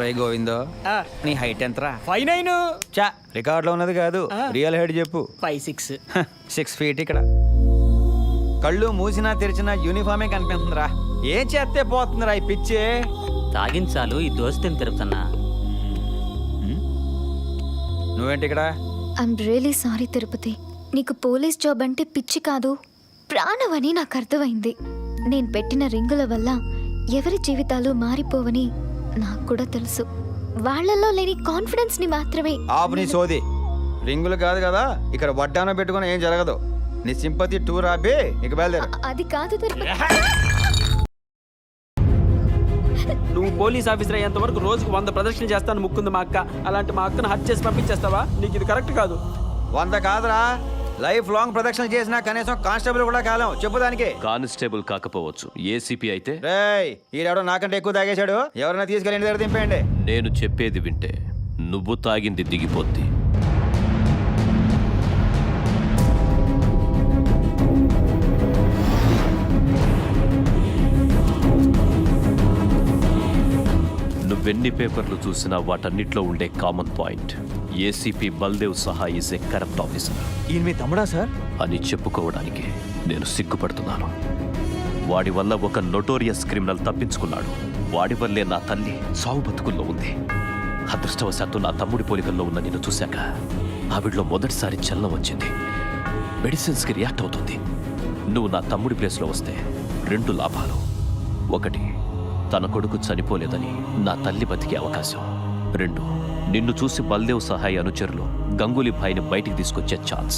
రై గోవిందో నీ హైట్ ఎంతరా? 5'9". చా రికార్డులో ఉన్నది కాదు, రియల్ హైట్ చెప్పు. 5'6". 6 feet ఇక్కడ. కళ్ళు మూసినా తెరిచినా యూనిఫామే కనిపిస్తుందిరా. ఏం చేస్తే పోతుందిరా ఈ పిచ్చే? తాగించాలు ఈ దోస్తుని తిరుగుతున్నా. నువ్వేంటి ఇక్కడ? I'm really sorry Tirupati. నీకు పోలీస్ జాబ్ అంటే పిచ్చి కాదు, ప్రాణమని నాకు అర్థమైంది. నేను పెట్టిన రింగుల వల్ల ఎవరి జీవితాలు మారిపోవని నాకు కూడా తెలుసు. వాళ్ళల్లో లేని కాన్ఫిడెన్స్ ని మాత్రమే. ఆపు నీ సోది. రింగులు కాదు కదా, ఇక్కడ వడ్డాన పెట్టుకుని ఏం జరగదు. నీ సింపతి టూర్ ఆపి ఇక బయలుదేరు. అది కాదు తిరుపతి. నువ్వు పోలీస్ ఆఫీసర్ అయ్యేంత వరకు రోజుకు 100 ప్రదర్శనలు చేస్తాను ముక్కుంది మా అక్క. అలాంటి మా అక్కను హత్య చేసి పంపించేస్తావా? నీకు ఇది కరెక్ట్ కాదు. 100 కాదురా, లైఫ్ లాంగ్ ప్రదక్షిణ చేసినా కనీసం కానిస్టేబుల్ కూడా కాలం. చెప్పు దానికి. కానిస్టేబుల్ కాకపోవచ్చు, ఏసీపీ అయితే. రేయ్, ఈడెవడో నాకంటే ఎక్కువ తాగేశాడు. ఎవరైనా తీసుకెళ్ళి ఇంటి దగ్గర దింపేయండి. నేను చెప్పేది వింటే నువ్వు తాగింది దిగిపోద్ది. నువ్వెన్ని పేపర్లు చూసినా వాటన్నిట్లో ఉండే కామన్ పాయింట్, ఏసీపీ బల్దేవ్ సహా ఈజ్ ఏ కరప్ట్ ఆఫీసర్. ఈయన మీ తమ్ముడా సార్? అని చెప్పుకోవడానికి నేను సిగ్గుపడుతున్నాను. వాడి వల్ల ఒక నోటోరియస్ క్రిమినల్ తప్పించుకున్నాడు. వాడి వల్లే నా తల్లి సావు బతుకుల్లో ఉంది. అదృష్టవశాత్తు నా తమ్ముడి పోలికల్లో ఉన్న నిన్ను చూశాక ఆవిడలో మొదటిసారి చలనం వచ్చింది. మెడిసిన్స్కి రియాక్ట్ అవుతుంది. నువ్వు నా తమ్ముడి ప్లేస్లో వస్తే 2 లాభాలు. 1, తన కొడుకు చనిపోలేదని నా తల్లి బతికే అవకాశం. 2, నిన్ను చూసి బల్దేవ్ సహాయ అనుచరులు గంగూలీ భాయ్ని బయటికి తీసుకొచ్చే ఛాన్స్.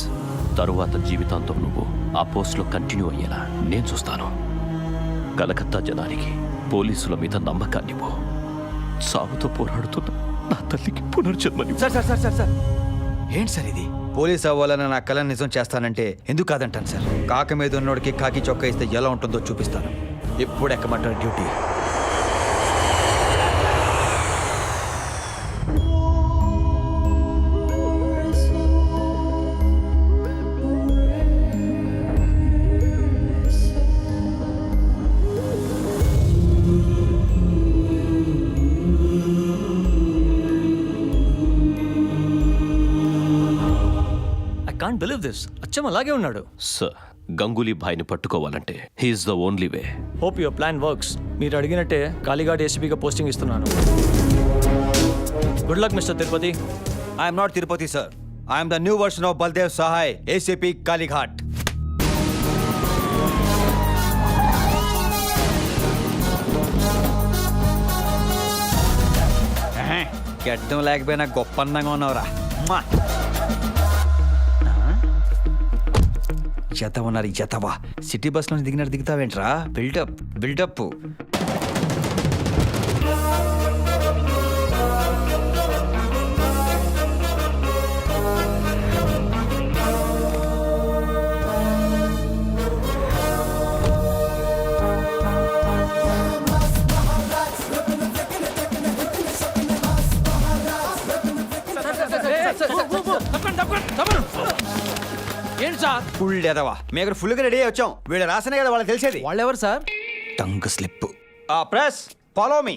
తరువాత జీవితాంతం నువ్వు ఆ పోస్ట్లో కంటిన్యూ అయ్యేలా నేను చూస్తాను. కలకత్తా జనానికి పోలీసుల మీద నమ్మకాన్ని పో. సాగుతో పోరాడుతున్న నా తల్లికి పునర్జన్మని. Sir sir sir sir sir ఏంటి సార్ ఇది? పోలీస్ అవ్వాలని నా కళను నిజం చేస్తానంటే ఎందుకు కాదంటాను సార్. కాక మీద ఉన్నోడికి కాకి చొక్కా ఇస్తే ఎలా ఉంటుందో చూపిస్తాను. ఎప్పుడు ఎక్కమంటారు డ్యూటీ? can't believe this. అచ్చం అలాగే ఉన్నాడు. సార్, గంగూలీ భాయ్ని పట్టుకోవాలంటే he's the only way. Hope your plan works. మీరు అడిగినట్టే కాళీఘాట్ ఏసీపీగా పోస్టింగ్ ఇస్తున్నాను. Good luck mister Tirupati. I'm not Tirupati sir. I'm the new version of Baldev Sahay, ACP Kalighat. గడ్డం లేకపోయినా గొప్ప అందంగా ఉన్నవరా. జతవన్నారు జతవా. సిటీ బస్ నుంచి దిగినట్టు దిగుతావేంట్రా? Buildup buildup. ఏంటి సార్? ఫుల్ ఎదవా. మేము ఫుల్గా రెడీ అయ్యి వచ్చాం. వీళ్ళు రాసనే కదా వాళ్ళకి తెలిసేది. వాళ్ళెవరు sir? Tongue slip. Press follow me.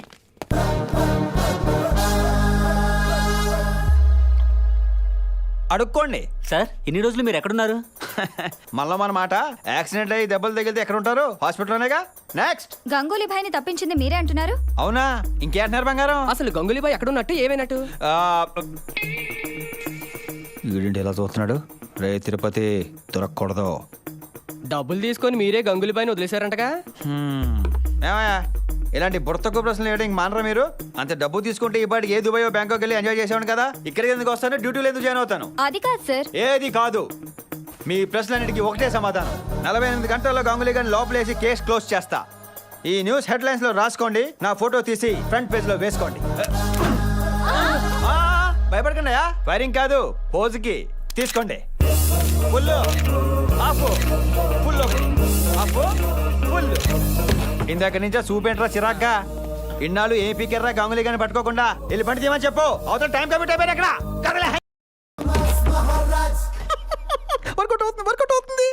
అడుక్కోండి సార్. ఇన్ని రోజులు మీరు ఎక్కడున్నారు? మళ్ళా మన మాట. యాక్సిడెంట్ అయ్యి దెబ్బలు తగిలితే ఎక్కడ ఉంటారు? హాస్పిటల్లోనేగా. నెక్స్ట్. గంగూలీ భాయ్ని తప్పించింది మీరే అంటున్నారు? అవునా? ఇంకేంటున్నారు బంగారం? అసలు గంగూలీ భాయ్ ఎక్కడున్నట్టు ఏమైనట్టు? వీడింటి ఎలా చూస్తున్నాడు? రే తిరుపతి, దొరకకూడదు. డబ్బులు తీసుకొని మీరే గంగూలీ భాయ్ని వదిలేశారంటగా? ఏమయ్యా, ఇలాంటి బుర్తకు ప్రశ్నలు వేయడం ఇంక మానరా మీరు? అంత డబ్బు తీసుకుంటే ఈ పాటికి ఏ దుబాయ్ బ్యాంకాక్ వెళ్ళి ఎంజాయ్ చేసేవాడు కదా. ఇక్కడికి ఎందుకు వస్తాను? డ్యూటీలో ఎందుకు జాయిన్ అవుతాను? అది కాదు సార్. ఏది కాదు. మీ ప్రశ్నలన్నిటికీ ఒకటే సమాధానం. 48 గంటల్లో గంగూలీ గారిని లోపలేసి కేసు క్లోజ్ చేస్తా. ఈ న్యూస్ హెడ్లైన్స్ లో రాసుకోండి. నా ఫోటో తీసి ఫ్రంట్ పేజ్ లో వేసుకోండి. భయపడకండి. ఫైరింగ్ కాదు, పోజుకి తీసుకోండి. Full of, full of, full. ఇందాక నుంచా చూపేంట్రా చిరాగ్గా. ఇన్నాళ్ళు ఏం పీకెర్రా గంగూలీ గారిని పట్టుకోకుండా? వెళ్ళి పని చేయమని చెప్పు. అవతల టైం కమిట్ అయిపోయారు. ఎక్కడ వర్కౌట్ అవుతుంది, వర్కౌట్ అవుతుంది.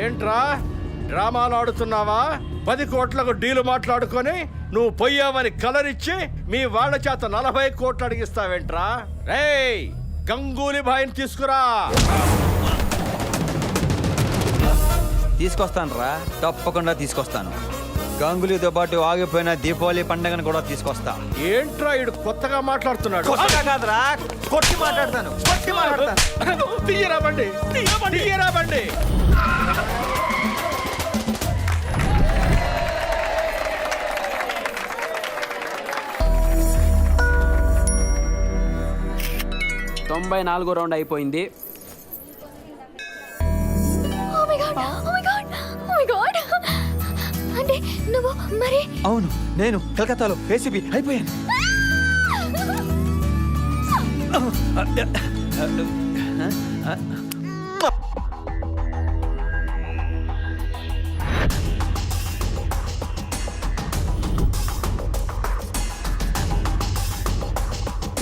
ఏంట్రా డ్రామాలు ఆడుతున్నావా? 10 కోట్లకు డీలు మాట్లాడుకొని నువ్వు పోయావని కలరిచ్చి మీ వాళ్ళ చేత 40 కోట్లు అడిగిస్తావేంట్రా? రేయ్ గంగూలీ భాయిని తీసుకురా. తీసుకొస్తాను రా, తప్పకుండా తీసుకొస్తాను. గంగులీతో పాటు ఆగిపోయిన దీపావళి పండుగను కూడా తీసుకొస్తా. ఏంట్రా ఇడు కొత్తగా మాట్లాడుతున్నాడు? కొత్తగా కాదురా, కొట్టి మాట్లాడతాను, కొట్టి మాట్లాడతాను. తీయరా బండి, తీయరా బండి. తొంభై 4వ రౌండ్ అయిపోయింది. Oh my God! Oh my God! Oh my God! అంటే నువ్వు మరి అవును, నేను కలకత్తాలో ఏసీపీ అయిపోయాను.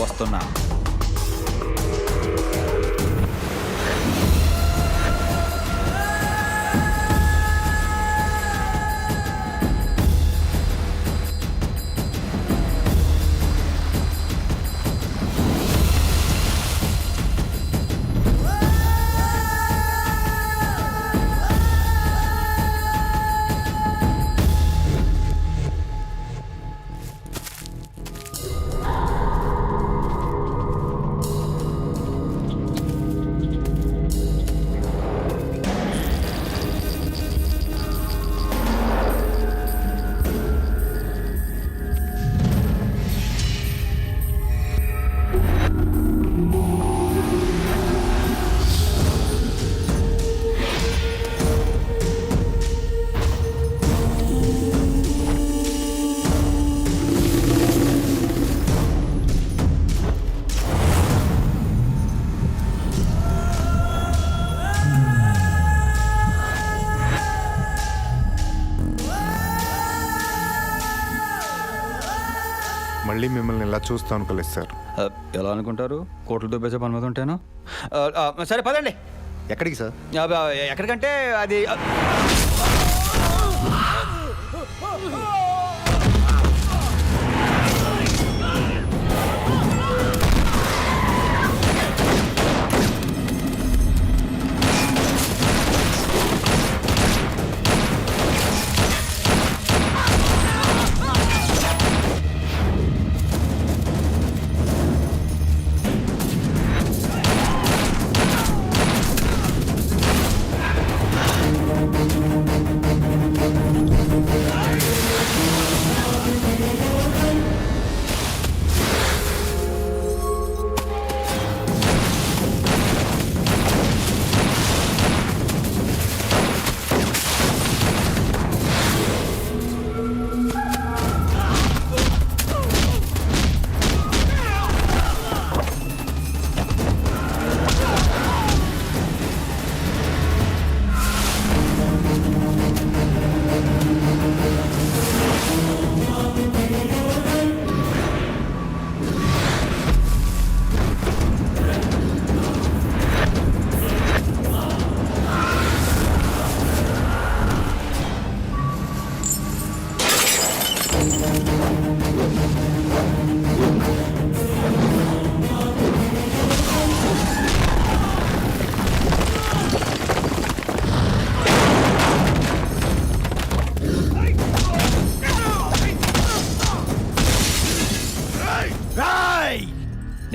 వస్తున్నా. మళ్ళీ మిమ్మల్ని ఇలా చూస్తాను అనుకోలేదు సార్. ఎలా అనుకుంటారు? కోట్లు దొబ్బేసే పని మీద ఉంటాను. సరే పదండి. ఎక్కడికి సార్? ఎక్కడికంటే అది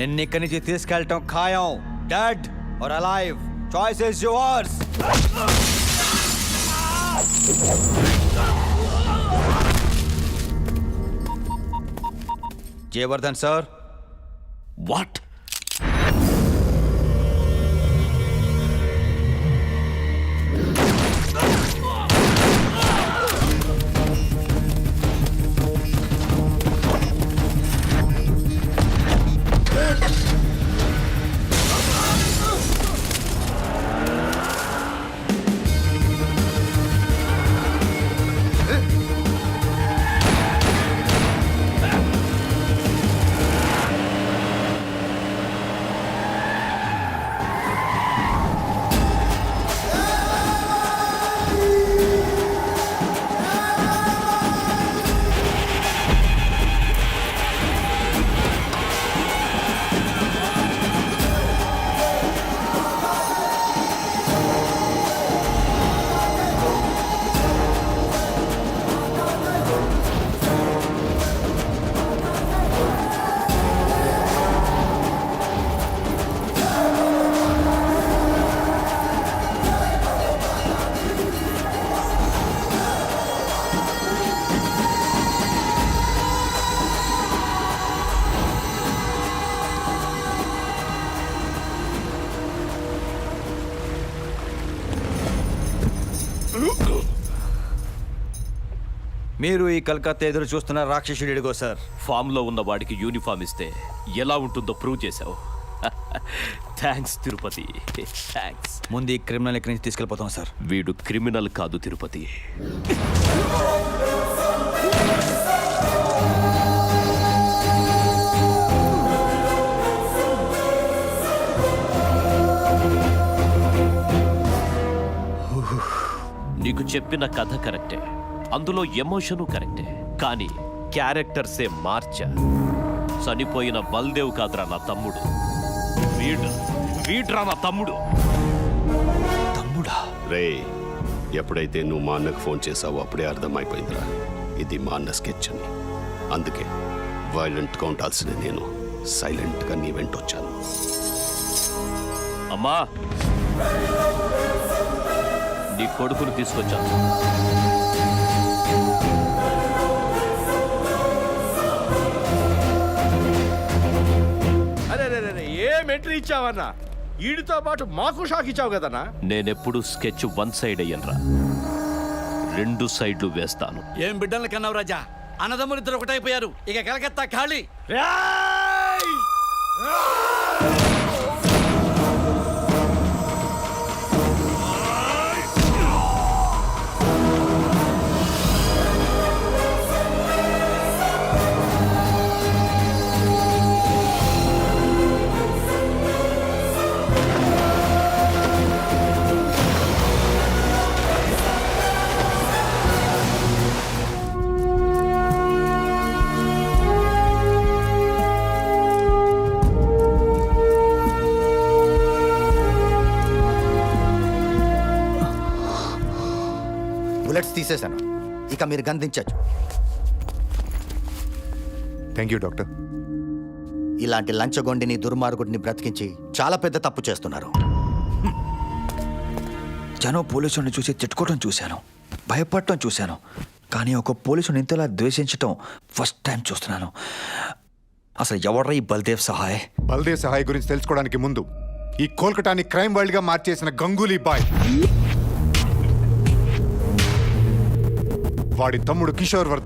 నిన్ను ఇక్కడి నుంచి తీసుకెళ్ళటం ఖాయం. Dead or alive, choice is yours. Jayavardhan sir. What? మీరు ఈ కలకత్తా ఎదురు చూస్తున్న రాక్షసుడు ఇడిగో సార్. ఫామ్లో ఉన్న వాడికి యూనిఫామ్ ఇస్తే ఎలా ఉంటుందో ప్రూవ్ చేశావు. Thanks Tirupati, thanks. ముందు ఈ క్రిమినల్ ఇక్కడి నుంచి తీసుకెళ్ళిపోతాం సార్. వీడు క్రిమినల్ కాదు తిరుపతి. నీకు చెప్పిన కథ కరెక్టే, అందులో ఎమోషను కరెక్టే, కానీ క్యారెక్టర్సే మార్చా. చనిపోయిన బల్దేవ్ కాదురా నా తమ్ముడు, వీడ్రా నా తమ్ముడు. తమ్ముడా? రే, ఎప్పుడైతే నువ్వు మా అన్నకు ఫోన్ చేసావో అప్పుడే అర్థమైపోయిందిరా ఇది మా అన్న స్కెచ్ అని. అందుకే వైలెంట్గా ఉండాల్సిన నేను సైలెంట్గా నీ వెంట వచ్చాను. అమ్మా, నీ కొడుకును తీసుకొచ్చాను. అరే రే రే, ఏం ఎంట్రీ ఇచ్చావన్నా? ఈడితో పాటు మాకు షాక్ ఇచ్చావు కదన్నా. నేనెప్పుడు స్కెచ్ వన్ సైడ్ అయ్యనరా, 2 సైడ్లు వేస్తాను. ఏం బిడ్డలు కన్నావు రాజా? అన్నదమ్ములు ఇద్దరు ఒకటైపోయారు. ఇక కలకత్తా ఖాళీ. బుల్లెట్స్ తీసేశాను, ఇక మీరు గంధించచ్చు. Thank you doctor. ఇలాంటి లంచగొండిని దుర్మార్గుడిని బ్రతికించి చాలా పెద్ద తప్పు చేస్తున్నారు. జనం పోలీసుని చూసి తిట్టుకోవడం చూశాను, భయపడటం చూశాను, కానీ ఒక పోలీసుని ఇంతలా ద్వేషించటం ఫస్ట్ టైం చూస్తున్నాను. అసలు ఎవడ్రా ఈ బల్దేవ్ సహాయ్? బల్దేవ్ సహాయ్ గురించి తెలుసుకోవడానికి ముందు ఈ కోల్కతాని క్రైమ్ వరల్డ్ గా మార్చేసిన గంగూలీ బాయ్, వాడి తమ్ముడు కిషోర్ వర్ధన్